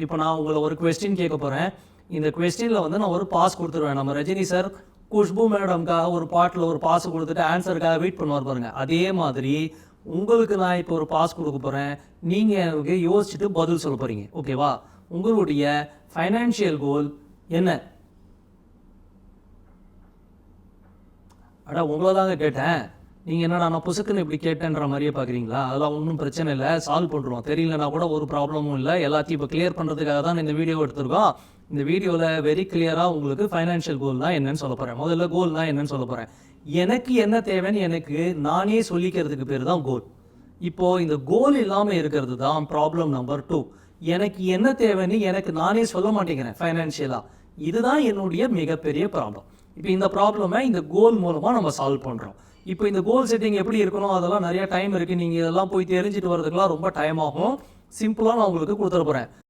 இப்போ நான் உங்களை ஒரு கொஸ்டின் கேட்க போகிறேன். இந்த கொஸ்டினில் வந்து நான் ஒரு பாஸ் கொடுத்துருவேன். நம்ம ரஜினி சார் குஷ்பு மேடம்காக ஒரு பாட்டில் ஒரு பாஸ் கொடுத்துட்டு ஆன்சருக்காக வெயிட் பண்ணுவார் பாருங்க. அதே மாதிரி உங்களுக்கு நான் இப்போ ஒரு பாஸ் கொடுக்க போகிறேன். நீங்கள் எனக்கு யோசிச்சுட்டு பதில் சொல்ல போகிறீங்க. ஓகேவா? உங்களுடைய ஃபைனான்ஷியல் கோல் என்ன? உங்களை தாங்க கேட்டேன். நீங்கள் என்னடா நான் புசுக்குன்னு இப்படி கேட்டேன்ற மாதிரியே பார்க்குறீங்களா? அதெல்லாம் ஒன்றும் பிரச்சனை இல்லை, சால்வ் பண்ணுறோம். தெரியலனா கூட ஒரு ப்ராப்ளமும் இல்லை. எல்லாத்தையும் இப்போ கிளியர் பண்ணுறதுக்காக தான் இந்த வீடியோ எடுத்துருக்கோம். இந்த வீடியோவில் வெரி கிளியராக உங்களுக்கு ஃபைனான்ஷியல் கோல்னால் என்னன்னு சொல்ல போகிறேன். முதல்ல கோல்னால் என்னன்னு சொல்ல போகிறேன். எனக்கு என்ன தேவைன்னு எனக்கு நானே சொல்லிக்கிறதுக்கு பேர் தான் கோல். இப்போது இந்த கோல் இல்லாமல் இருக்கிறது தான் ப்ராப்ளம் நம்பர் 2. எனக்கு என்ன தேவைன்னு எனக்கு நானே சொல்ல மாட்டேங்கிறேன் ஃபைனான்ஷியலாக. இதுதான் என்னுடைய மிகப்பெரிய ப்ராப்ளம். இப்போ இந்த ப்ராப்ளமை இந்த கோல் மூலமாக நம்ம சால்வ் பண்ணுறோம். இப்போ இந்த கோல் செட்டிங் எப்படி இருக்கணும், அதெல்லாம் நிறைய டைம் இருக்குது. நீங்கள் இதெல்லாம் போய் தெரிஞ்சுட்டு வரதுக்கெலாம் ரொம்ப டைம் ஆகும். சிம்பிளாக நான் உங்களுக்கு கொடுத்துட போகிறேன்.